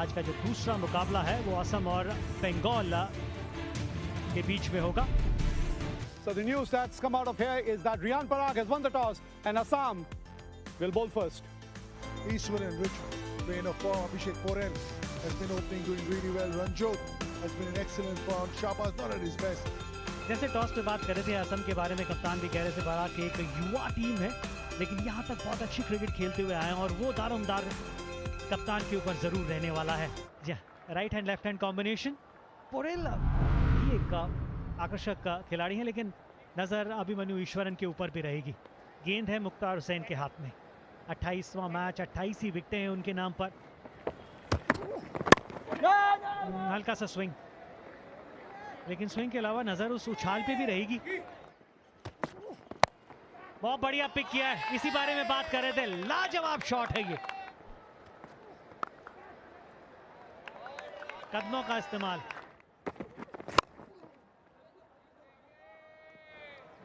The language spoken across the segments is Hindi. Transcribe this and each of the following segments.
आज का जो दूसरा मुकाबला है वो असम और बंगाल के बीच में होगा। So the news that's come out of here is that Riyan Parag has won the toss and Assam will bowl first. Eastman, rich vein of form. Abhishek Porel has been opening, doing really well. Ranjot has been an excellent form. Shahbaz not at his best. जैसे टॉस पे बात कर रहे थे असम के बारे में, कप्तान भी कह रहे थे पराग की एक युवा टीम है, लेकिन यहाँ तक बहुत अच्छी क्रिकेट खेलते हुए आए हैं और वो दारोमदार कप्तान के ऊपर जरूर रहने वाला है। Right hand left hand combination. Porel भी एक आकर्षक खिलाड़ी है, लेकिन नजर अभिमन्यु ईश्वरन के ऊपर भी रहेगी। गेंद है मुख्तार हुसैन के हाथ में। 28वां मैच, 28 ही विकेटें हैं उनके नाम पर। हल्का सा स्विंग, लेकिन स्विंग के अलावा नजर उस उछाल पे भी रहेगी। बहुत बढ़िया पिक किया है, इसी बारे में बात कर रहे थे। लाजवाब शॉट है ये, कदमों का इस्तेमाल।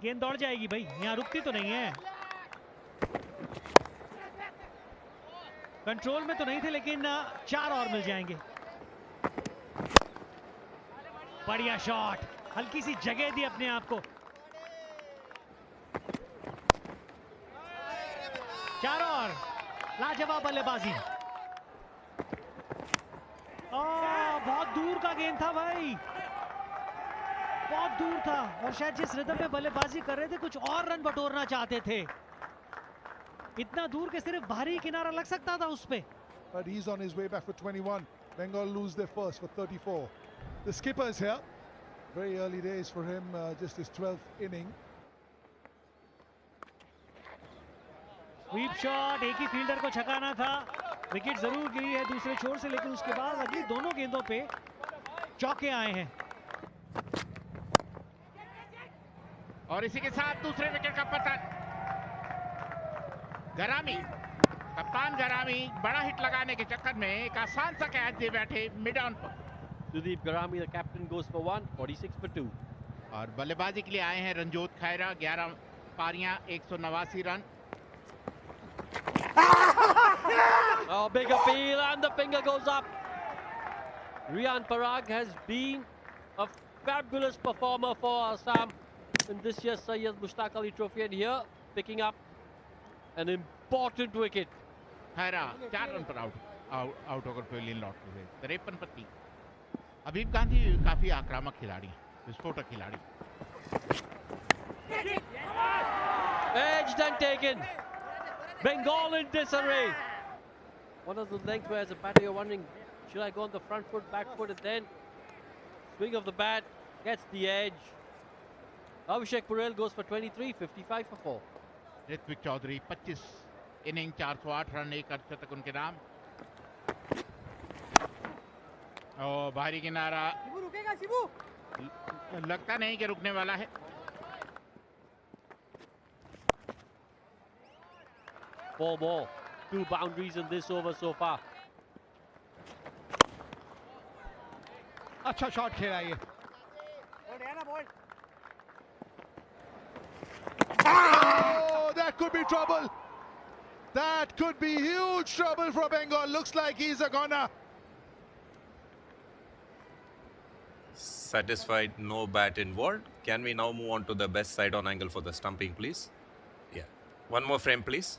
गेंद दौड़ जाएगी भाई, यहां रुकती तो नहीं है। कंट्रोल में तो नहीं थे, लेकिन 4 और मिल जाएंगे। बढ़िया शॉट, हल्की सी जगह दी अपने आप को। 4 और, लाजवाब बल्लेबाजी। बहुत दूर का गेंद था भाई, बहुत दूर था, और शायद जिस रिदम में बल्लेबाजी कर रहे थे कुछ और रन बटोरना चाहते थे। इतना दूर के सिर्फ बाहरी किनारा लग सकता था उस पे। But he's on his way back for 21. Bengal lose their first for 34. The skipper's here. Very early days for him, just his 12th inning. Sweep shot, एक ही फील्डर को छकाना था। विकेट जरूर गिरी है दूसरे छोर से, लेकिन उसके बाद अगली दोनों गेंदों पे चौके आए हैं। और इसी के साथ दूसरे विकेट का पतन। गरामी, कप्तान गरामी बड़ा हिट लगाने के चक्कर में एक आसान सा कैच दे बैठे मिड ऑन पर। Sudeep Garami, the captain, goes for 1, 46 for 2. और बल्लेबाजी के लिए आए हैं रंजोत खैरा। 11 पारियां, 189 run. Oh, big appeal, and the finger goes up. Riyan Parag has been a fabulous performer for Assam in this year's Syed Mushtaq Ali Trophy, and here picking up an important wicket. Khaira 4 run पर आउट होकर पवेलियन लौट हुए। 53 पर 3। अबीब गांधी काफी आक्रामक खिलाड़ी हैं, विस्फोटक खिलाड़ी। Edged and taken. Bengal in disarray. One of the lengths where as a batter you're wondering, should I go on the front foot, back foot, and then swing of the bat, gets the edge. Abhishek Porel goes for 23, 55 for 4. Ritwik Chaudhary 25 inning, 408 run, 1 अर्धशतक उनके नाम। और बाहरी किनारा रुकेगा शिबू, लगता नहीं कि रुकने वाला है। Four more, 2 boundaries in this over so far. अच्छा शॉट खेला ये। Oh, that could be trouble. That could be huge trouble for Bengal. Looks like he's a goner. Satisfied, no bat involved. Can we now move on to the best side on angle for the stumping, please? Yeah. One more frame, please.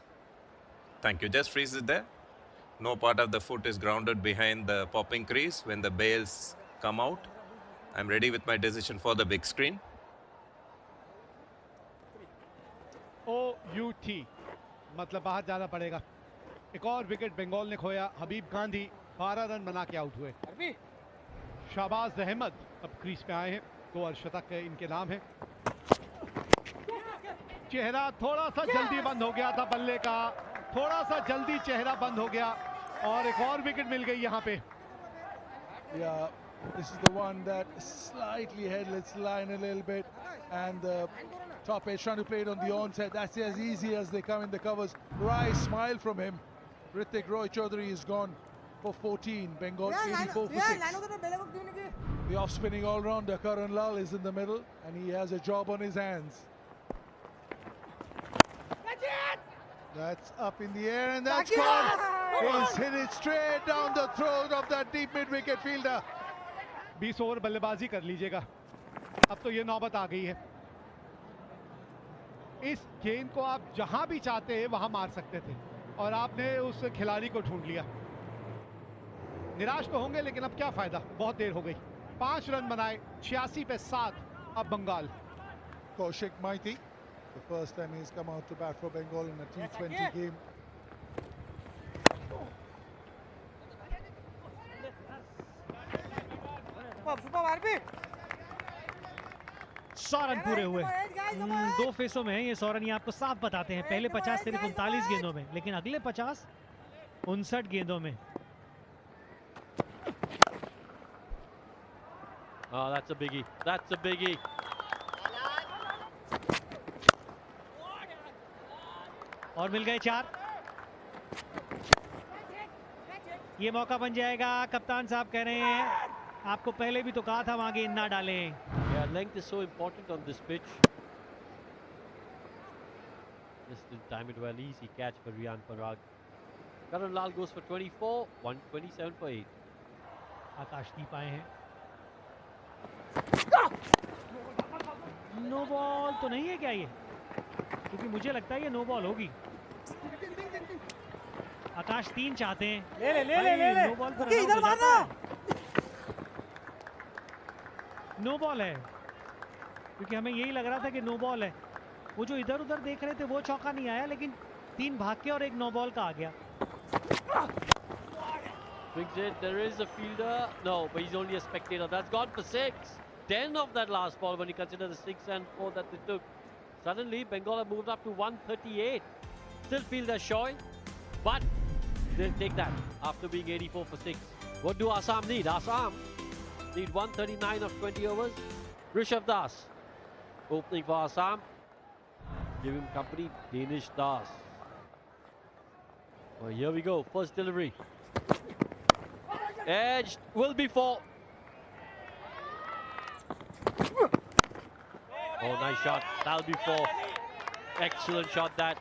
Thank you. Just freeze it there. No part of the foot is grounded behind the popping crease when the bails come out. I'm ready with my decision for the big screen. OUT मतलब बाहर जाना पड़ेगा। एक और विकेट बंगाल ने खोया। हबीब गांधी 12 रन बना के आउट हुए। शाहबाज अहमद अब क्रीज पे आए हैं, 2 अर्धशतक इनके नाम है। चेहरा थोड़ा सा जल्दी बंद हो गया था बल्ले का, थोड़ा सा जल्दी चेहरा बंद हो गया और एक और विकेट मिल गई यहाँ पे। Yeah, this is the one that slightly headless line a little bit, and the top edge trying to play it on the onset. That's as easy as they come in the covers. Right smile from him. Hrithik Roy Chaudhary is gone for 14. Bengal 84 for 6. The off-spinning all-rounder Karan Lal is in the middle, and he has a job on his hands. That's up in the air, and that's gone. He's hit it straight down the throat of that deep mid-wicket fielder. 20 over बल्लेबाजी कर लीजिएगा, अब तो ये नौबत आ गई है। इस गेंद को आप जहां भी चाहते हैं वहां मार सकते थे और आपने उस खिलाड़ी को ढूंढ लिया। निराश तो होंगे लेकिन अब क्या फायदा, बहुत देर हो गई। 5 रन बनाए, 86 पे 7 अब Bengal. Kaushik Maiti, the first time he's come out to bat for Bengal in a T20 game. सौ रन पूरे हुए। 2 फेसों में है ये 100 रन, ये आपको साफ बताते हैं। पहले 50 सिर्फ 39 गेंदों में, लेकिन अगले 50 59 गेंदों में। Oh, that's a biggie. That's a biggie. और मिल गए 4। ये मौका बन जाएगा। कप्तान साहब कह रहे हैं आपको पहले भी तो कहा था वहां गेंद ना डालें। Yeah, length is so important on this pitch. Just didn't time it well. Easy catch for Riyan Parag. Karan Lal goes for 24, 127 for 8. आकाशदीप आए हैं। नो बॉल तो नहीं है क्या ये? क्योंकि मुझे लगता है ये नो बॉल होगी। आकाश 3 चाहते हैं। ले। नो बॉल पर इधर मारना। नो बॉल है, क्योंकि हमें यही लग रहा था कि नो बॉल है। वो जो इधर उधर देख रहे थे वो चौका नहीं आया, लेकिन 3 भाग के और 1 नो बॉल का आ गया। Brings it. There is a fielder. No, but he's only a spectator. That's gone for 6. 10 of that last ball when you consider the 6 and 4 that they took. Suddenly, Bengal have moved up to 138. Still fielder shy, but they'll take that after being 84 for 6. What do Assam need? Assam need 139 of 20 overs. Rishabh Das opening for Assam. Give him company. Danish Das. Well, here we go. First delivery. Edged. Will be 4. Oh, nice shot. That'll be 4. Excellent shot that.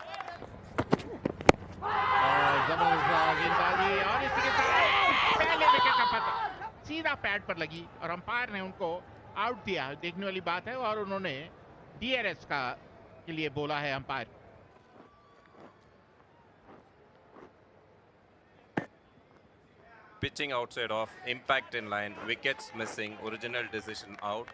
जबरदस्त गेंदबाजी और इसी के साथ पहले विकेट का पता सीधा पैड पर लगी और अंपायर ने उनको आउट दिया। देखने वाली बात है, और उन्होंने डीआरएस का के लिए बोला है umpire. Pitching outside off, impact in line, wickets missing, original decision out.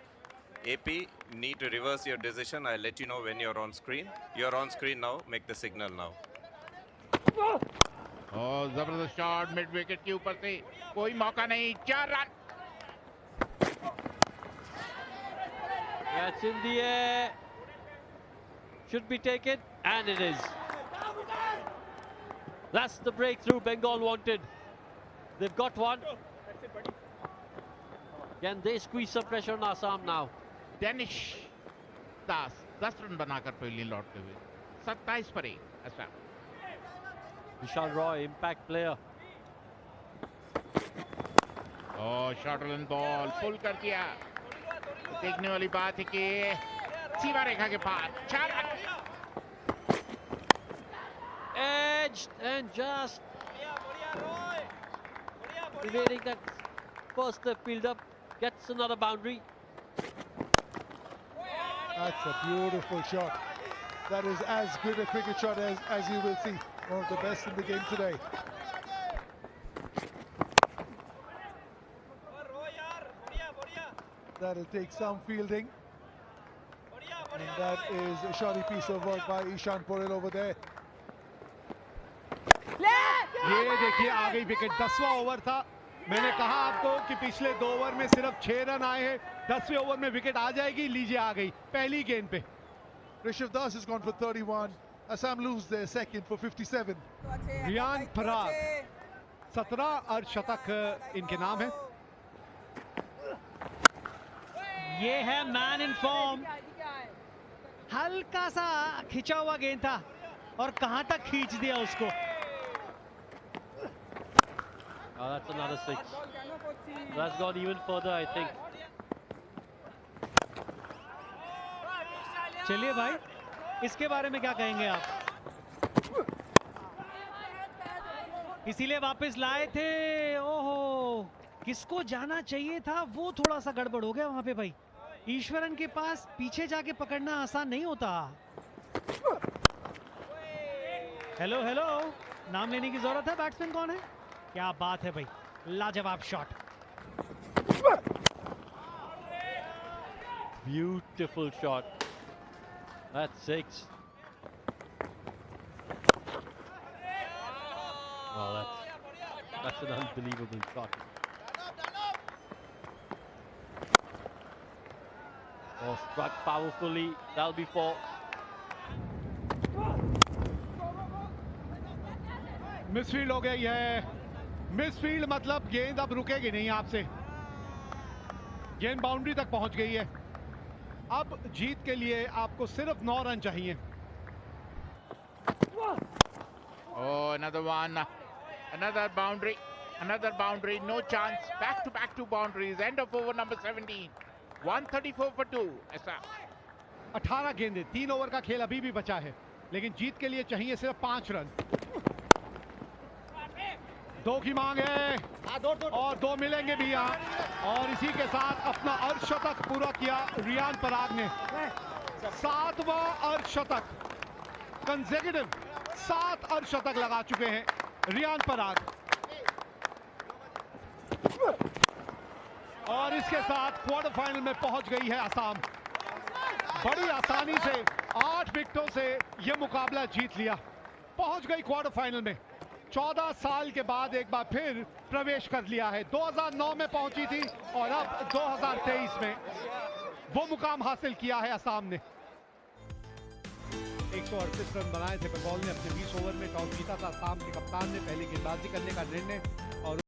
AP, need to reverse your decision. I'll let you know when you're on screen. You're on screen now. Make the signal now. और जबरदस्त शॉट मिड विकेट के ऊपर से, कोई मौका नहीं। 4 run. That's in the air. Should be taken, and it is. That's the breakthrough Bengal wanted. They've got one. Can they squeeze some pressure on Assam now? Danish Das 10 run बनाकर पवेलियन लौटते हुए 27 पर 1 Assam. Vishal Roy, impact player. और शॉर्ट रन बॉल पुल कर दिया। देखने वाली बात है कि सीमा रेखा के पास 4 run. Edged and just evading that first field up, gets another boundary. That's a beautiful shot. That is as good a cricket shot as you will see. One of the best in the game today. That'll take some fielding. And that is a shoddy piece of work by Ishan Porel over there. ये देखिए आ गई विकेट। 10वां ओवर था। मैंने कहा आपको कि पिछले 2 ओवर में सिर्फ 6 रन आए हैं। 10वें ओवर में विकेट आ जाएगी। लीजिए आ गई पहली गेंद पे। Rishabh Das has gone for 31. Assam lose their second for 57. Riyan Parag 17 अर्धशतक इनके नाम है। ये है मैन इन फॉर्म। हल्का सा खिंचा हुआ गेंद था और कहां तक खींच दिया उसको। Oh, that's another 6. That's gone even further, I think. चलिए भाई, इसके बारे में क्या कहेंगे आप? इसीलिए वापस लाए थे। ओहो, किसको जाना चाहिए था वो थोड़ा सा गड़बड़ हो गया वहां पे भाई। ईश्वरन के पास पीछे जाके पकड़ना आसान नहीं होता। हेलो हेलो, नाम लेने की जरूरत है। बैट्समैन कौन है? क्या बात है भाई, लाजवाब shot. Beautiful shot. That's 6. Oh, that's an unbelievable shot. Oh, struck powerfully. That'll be 4. Misfield हो गई है। मिसफील्ड मतलब गेंद अब रुकेगी नहीं आपसे। गेंद बाउंड्री तक पहुंच गई है। अब जीत के लिए आपको सिर्फ 9 रन चाहिए। Oh, another one. Another boundary. Another boundary. No chance. Back to back 2 boundaries. End of over number 17. 134 for 2. ऐसा 18 गेंदें, 3 ओवर का खेल अभी भी बचा है, लेकिन जीत के लिए चाहिए सिर्फ 5 रन। 2 की मांग है और 2 मिलेंगे भी यहाँ। और इसी के साथ अपना अर्धशतक पूरा किया रियान पराग ने। 7वां अर्धशतक, कंसेक्यूटिव 7 अर्धशतक लगा चुके हैं रियान पराग। और इसके साथ क्वार्टर फाइनल में पहुंच गई है असम। बड़ी आसानी से 8 विकेटों से यह मुकाबला जीत लिया, पहुंच गई क्वार्टर फाइनल में। 14 साल के बाद एक बार फिर प्रवेश कर लिया है। 2009 में पहुंची थी और अब 2023 में वो मुकाम हासिल किया है असम ने। 138 रन बनाए थे बंगाल ने अपने 20 ओवर में। टॉस जीता था असम के कप्तान ने, पहले गेंदबाजी करने का निर्णय और